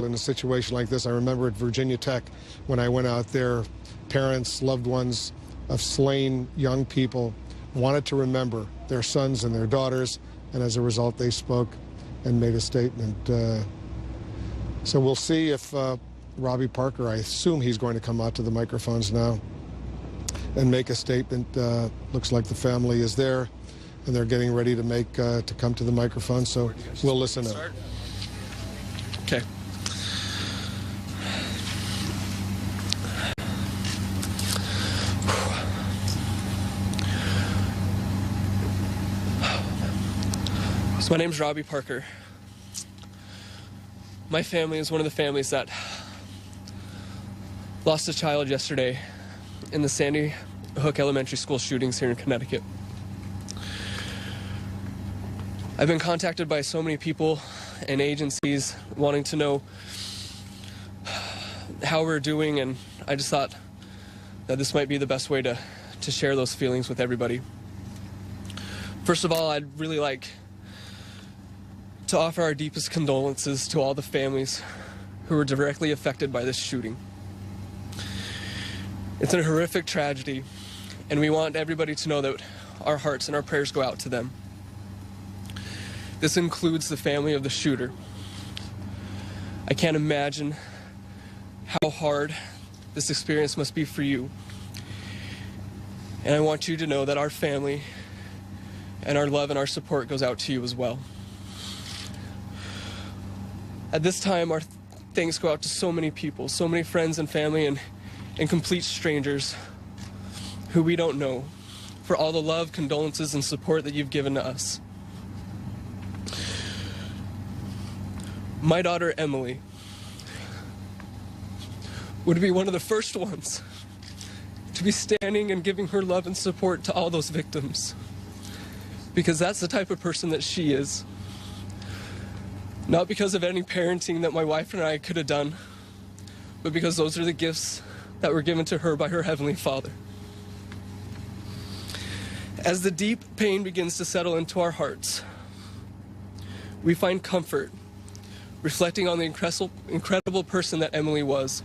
in a situation like this. I remember at Virginia Tech when I went out there, parents, loved ones of slain young people wanted to remember their sons and their daughters, and as a result they spoke and made a statement. So we'll see if Robbie Parker, I assume he's going to come out to the microphones now and make a statement. Looks like the family is there and they're getting ready to come to the microphone, so we'll listen in. Okay. So my name's Robbie Parker. My family is one of the families that lost a child yesterday in the Sandy Hook Elementary School shootings here in Connecticut. I've been contacted by so many people and agencies wanting to know how we're doing, and I just thought that this might be the best way to share those feelings with everybody. First of all, I'd really like to offer our deepest condolences to all the families who were directly affected by this shooting. It's a horrific tragedy, and we want everybody to know that our hearts and our prayers go out to them. This includes the family of the shooter. I can't imagine how hard this experience must be for you. And I want you to know that our family and our love and our support goes out to you as well. At this time, our thanks go out to so many people, so many friends and family and complete strangers who we don't know, for all the love, condolences, and support that you've given to us. My daughter, Emily, would be one of the first ones to be standing and giving her love and support to all those victims, because that's the type of person that she is. Not because of any parenting that my wife and I could have done, but because those are the gifts that were given to her by her Heavenly Father. As the deep pain begins to settle into our hearts, we find comfort reflecting on the incredible person that Emily was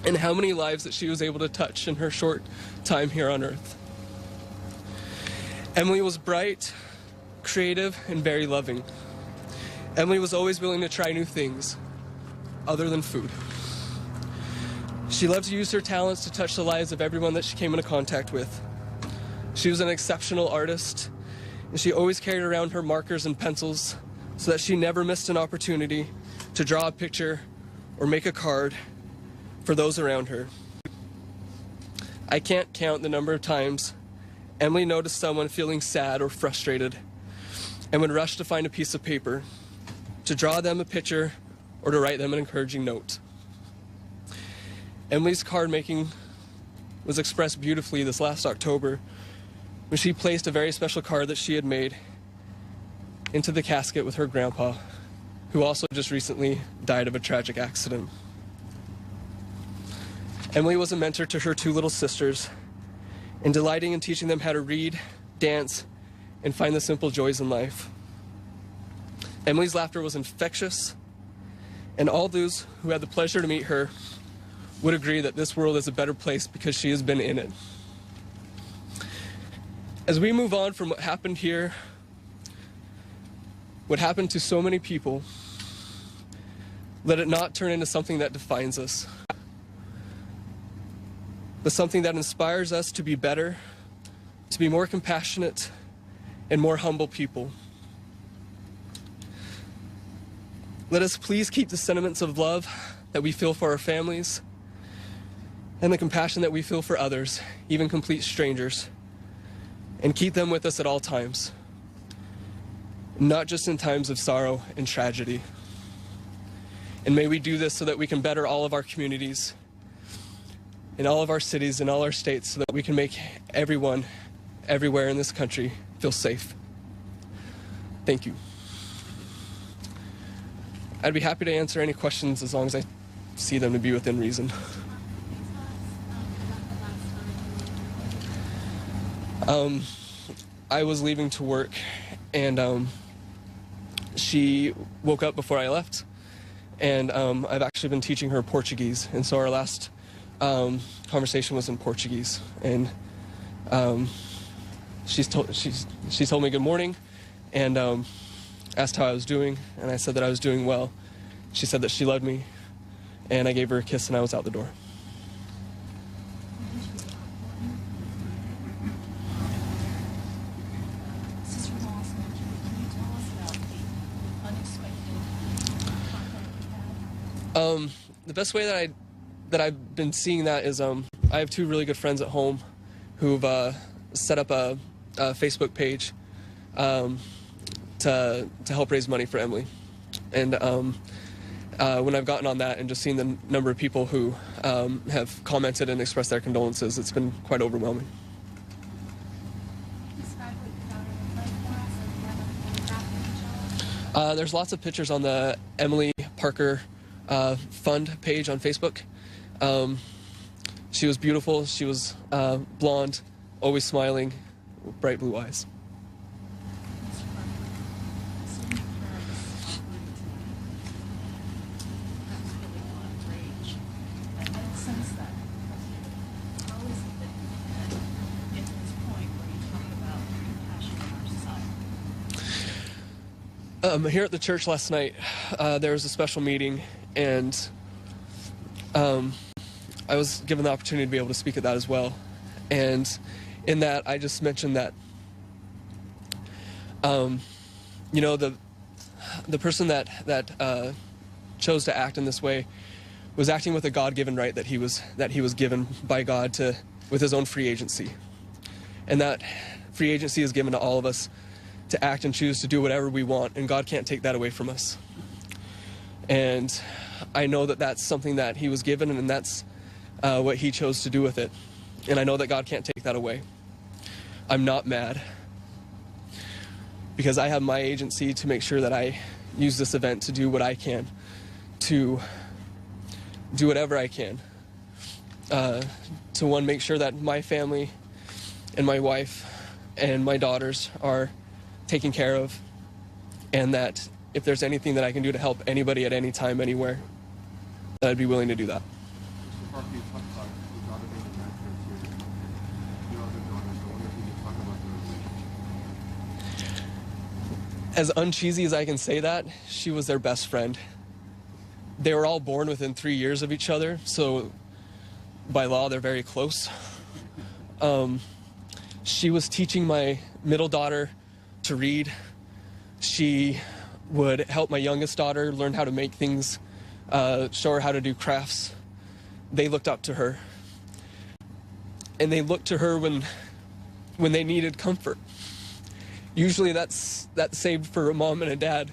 and how many lives that she was able to touch in her short time here on earth. Emily was bright, creative, and very loving. Emily was always willing to try new things other than food. She loved to use her talents to touch the lives of everyone that she came into contact with. She was an exceptional artist, and she always carried around her markers and pencils so that she never missed an opportunity to draw a picture or make a card for those around her. I can't count the number of times Emily noticed someone feeling sad or frustrated and would rush to find a piece of paper to draw them a picture or to write them an encouraging note. Emily's card making was expressed beautifully this last October when she placed a very special card that she had made into the casket with her grandpa, who also just recently died of a tragic accident. Emily was a mentor to her two little sisters, and delighting in teaching them how to read, dance, and find the simple joys in life. Emily's laughter was infectious, and all those who had the pleasure to meet her would agree that this world is a better place because she has been in it. As we move on from what happened here, what happened to so many people, let it not turn into something that defines us, but something that inspires us to be better, to be more compassionate, and more humble people. Let us please keep the sentiments of love that we feel for our families and the compassion that we feel for others, even complete strangers, and keep them with us at all times, not just in times of sorrow and tragedy. And may we do this so that we can better all of our communities, in all of our cities, in all our states, so that we can make everyone, everywhere in this country, feel safe. Thank you. I'd be happy to answer any questions as long as I see them to be within reason. I was leaving to work, and she woke up before I left and I've actually been teaching her Portuguese, and so our last conversation was in Portuguese, and she told me good morning, and asked how I was doing, and I said that I was doing well. She said that she loved me, and I gave her a kiss, and I was out the door. The best way that I've been seeing that is I have two really good friends at home who've set up a Facebook page to help raise money for Emily, and when I've gotten on that and just seen the number of people who have commented and expressed their condolences, it's been quite overwhelming. There's lots of pictures on the Emily Parker Fund page on Facebook. She was beautiful. She was blonde, always smiling, bright blue eyes. Here at the church last night, there was a special meeting, and I was given the opportunity to be able to speak at that as well. And in that, I just mentioned that, you know, the person that chose to act in this way was acting with a God-given right that he was given by God with his own free agency, and that free agency is given to all of us to act and choose to do whatever we want, and God can't take that away from us. And I know that that's something that he was given, and that's what he chose to do with it. And I know that God can't take that away. I'm not mad, because I have my agency to make sure that I use this event to do what I can, to do whatever I can, to make sure that my family and my wife and my daughters are taken care of, and that if there's anything that I can do to help anybody at any time, anywhere, that I'd be willing to do that. As uncheesy as I can say that, she was their best friend. They were all born within 3 years of each other, so by law they're very close. She was teaching my middle daughter to read. She would help my youngest daughter learn how to make things, show her how to do crafts. They looked up to her, and they looked to her when they needed comfort. Usually that's saved for a mom and a dad,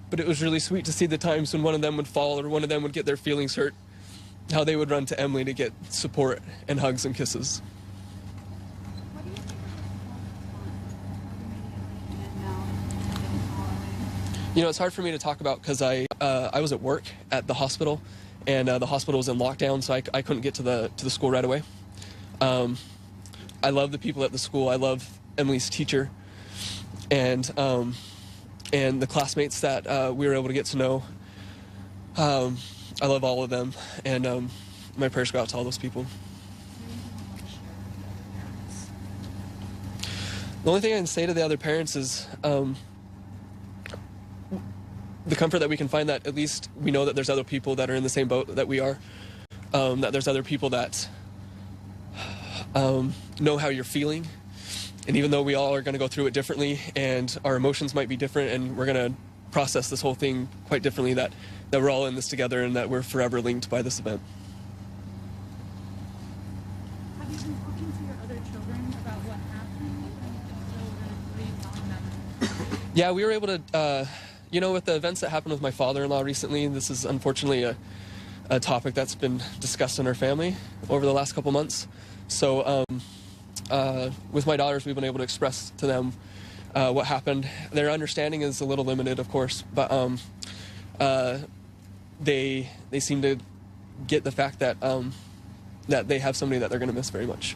but it was really sweet to see the times when one of them would fall or one of them would get their feelings hurt, how they would run to Emily to get support and hugs and kisses. You know, it's hard for me to talk about because I was at work at the hospital, and the hospital was in lockdown, so I couldn't get to the school right away. I love the people at the school. I love Emily's teacher, and the classmates that we were able to get to know. I love all of them, and my prayers go out to all those people. The only thing I can say to the other parents is the comfort that we can find, that at least we know that there's other people that are in the same boat that we are, that there's other people that know how you're feeling, and even though we all are going to go through it differently and our emotions might be different and we're going to process this whole thing quite differently, that we're all in this together and that we're forever linked by this event. Have you been talking to your other children about what happened? What are you telling them? Yeah, we were able to, you know, with the events that happened with my father-in-law recently, this is unfortunately a topic that's been discussed in our family over the last couple months. So with my daughters, we've been able to express to them what happened. Their understanding is a little limited, of course, but they seem to get the fact that that they have somebody that they're going to miss very much.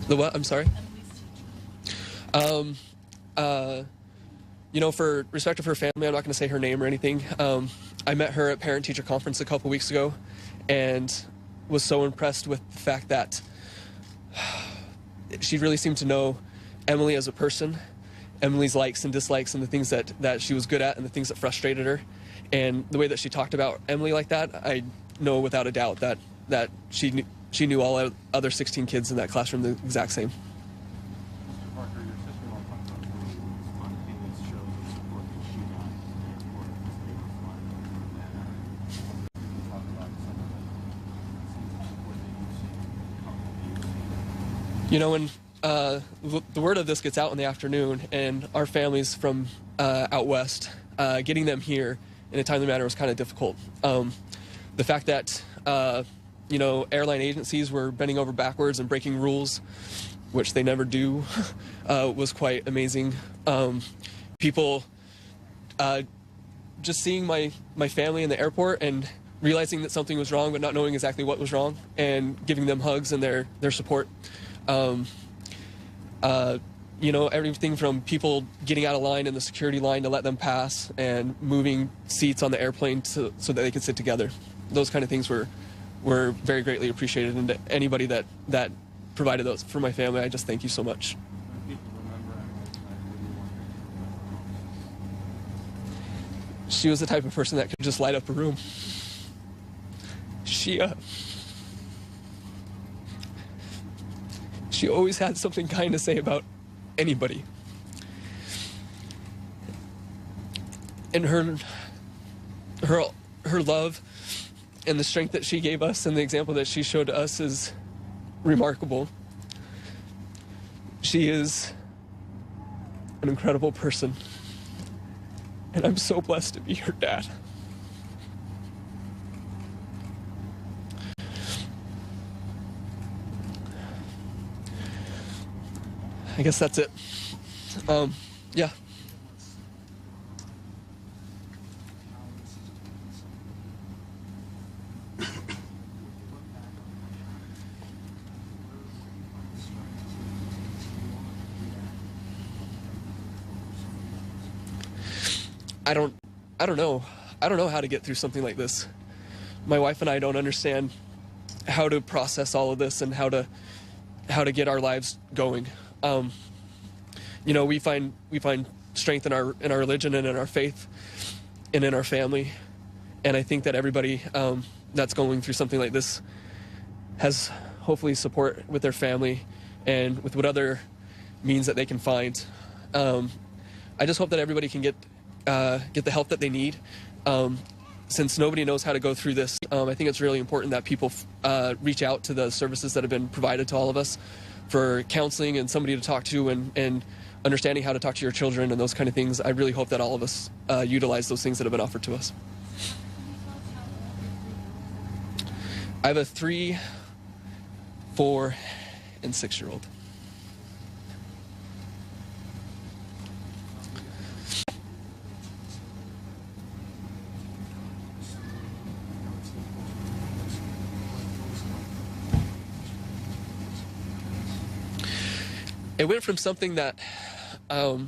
The what? I'm sorry. For respect of her family, I'm not going to say her name or anything. I met her at parent-teacher conference a couple weeks ago and was so impressed with the fact that she really seemed to know Emily as a person, Emily's likes and dislikes, and the things that she was good at and the things that frustrated her. And the way that she talked about Emily like that, I know without a doubt that she knew all other 16 kids in that classroom the exact same. Mr. Parker, your sister-in-law talked about the spontaneous shows of support that she got in the airport at the state of Florida. And you can talk about some of the support that you've seen, how When the word of this gets out in the afternoon, and our families from out west, getting them here in a timely manner was kind of difficult. The fact that airline agencies were bending over backwards and breaking rules, which they never do, was quite amazing. People just seeing my family in the airport and realizing that something was wrong but not knowing exactly what was wrong, and giving them hugs and their support. Everything from people getting out of line in the security line to let them pass, and moving seats on the airplane so that they could sit together. Those kind of things were very greatly appreciated, and to anybody that provided those for my family, I just thank you so much. When people remember Emily tonight, what do you want them to remember? She was the type of person that could just light up a room. She always had something kind to say about anybody. And her love and the strength that she gave us and the example that she showed to us is remarkable. She is an incredible person, and I'm so blessed to be her dad. I guess that's it. Yeah. I don't know. I don't know how to get through something like this. My wife and I don't understand how to process all of this and how to get our lives going. We find strength in our religion and in our faith and in our family. And I think that everybody that's going through something like this has hopefully support with their family and with what other means that they can find. I just hope that everybody can get the help that they need. Since nobody knows how to go through this, I think it's really important that people reach out to the services that have been provided to all of us for counseling and somebody to talk to and understanding how to talk to your children and those kind of things. I really hope that all of us utilize those things that have been offered to us. I have a 3, 4, and 6-year-old. It went from something that, I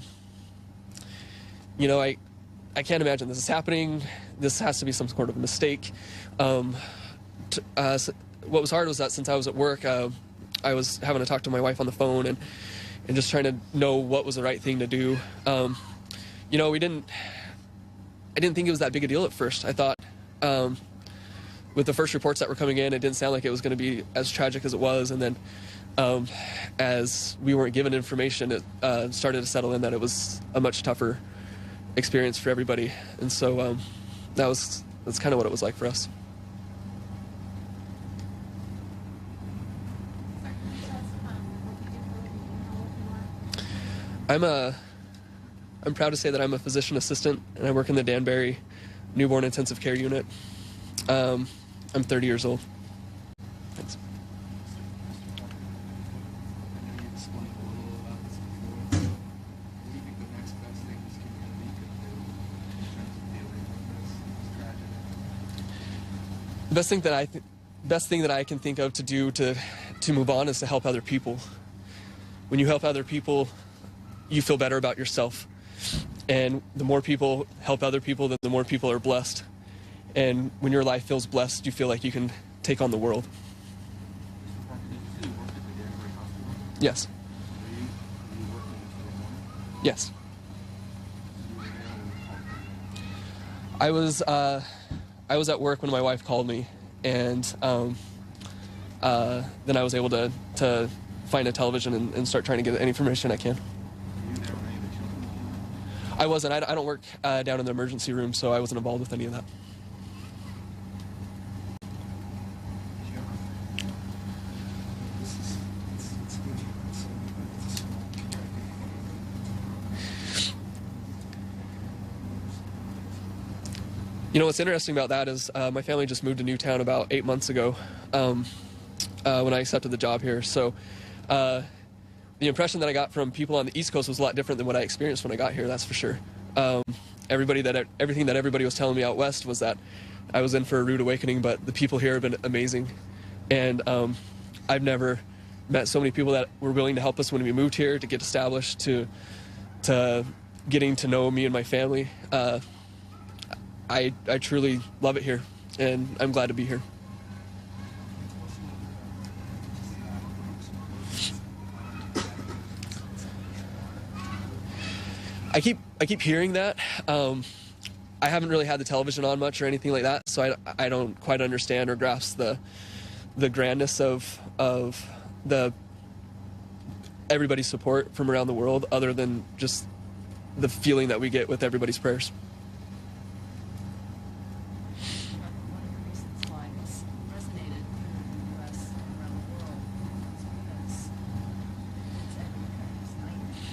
can't imagine this is happening. This has to be some sort of a mistake. What was hard was that since I was at work, I was having to talk to my wife on the phone and just trying to know what was the right thing to do. I didn't think it was that big a deal at first. I thought, with the first reports that were coming in, it didn't sound like it was going to be as tragic as it was. And then, as we weren't given information, it started to settle in that it was a much tougher experience for everybody. And so that's kind of what it was like for us. I'm proud to say that I'm a physician assistant, and I work in the Danbury Newborn Intensive Care Unit. I'm 30 years old. Thanks. The best thing that I can think of to do to move on is to help other people. When you help other people, you feel better about yourself. And the more people help other people, then the more people are blessed. And when your life feels blessed, you feel like you can take on the world. Mr. Parker, did you say you worked at the Danbury Hospital? Yes. Were you working until the morning? Yes. You were there when you called me? I was at work when my wife called me, and then I was able to find a television and start trying to get any information I can. Were you there when any of the children came? I wasn't. I don't work down in the emergency room, so I wasn't involved with any of that. You know, what's interesting about that is my family just moved to Newtown about 8 months ago when I accepted the job here. So the impression that I got from people on the East Coast was a lot different than what I experienced when I got here, that's for sure. Everything that everybody was telling me out west was that I was in for a rude awakening, but the people here have been amazing. And I've never met so many people that were willing to help us when we moved here, to get established, to getting to know me and my family. I truly love it here, and I'm glad to be here. I keep hearing that. I haven't really had the television on much or anything like that, so I don't quite understand or grasp the grandness of the everybody's support from around the world, other than just the feeling that we get with everybody's prayers. One of your recent slides resonated in the U.S. and around the world because it's every parent's nightmare.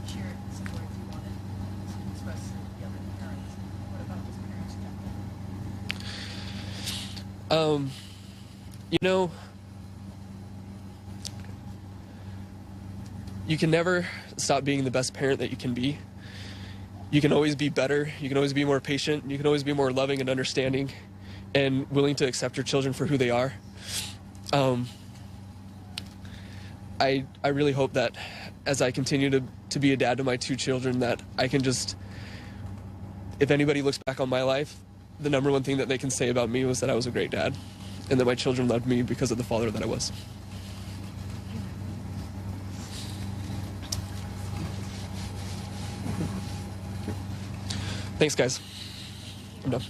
Share some words you wanted to express to the other parents. What about those parents jumped in? You know, you can never stop being the best parent that you can be. You can always be better. You can always be more patient. You can always be more loving and understanding and willing to accept your children for who they are. I really hope that as I continue to be a dad to my two children, that I can just, if anybody looks back on my life, the number one thing that they can say about me was that I was a great dad, and that my children loved me because of the father that I was. Thanks, guys. I'm done.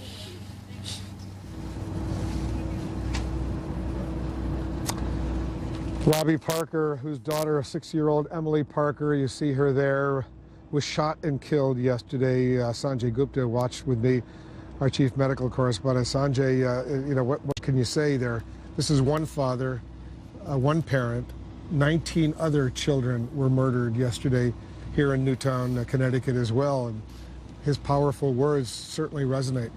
Robbie Parker, whose daughter, 6-year-old Emily Parker, you see her there, was shot and killed yesterday. Sanjay Gupta watched with me, our chief medical correspondent. Sanjay, you know, what can you say there? This is one father, one parent. 19 other children were murdered yesterday here in Newtown, Connecticut as well. And his powerful words certainly resonate.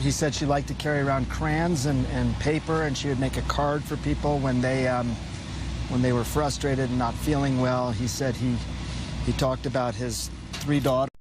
He said she liked to carry around crayons and paper, and she would make a card for people when they were frustrated and not feeling well. He said he talked about his 3 daughters.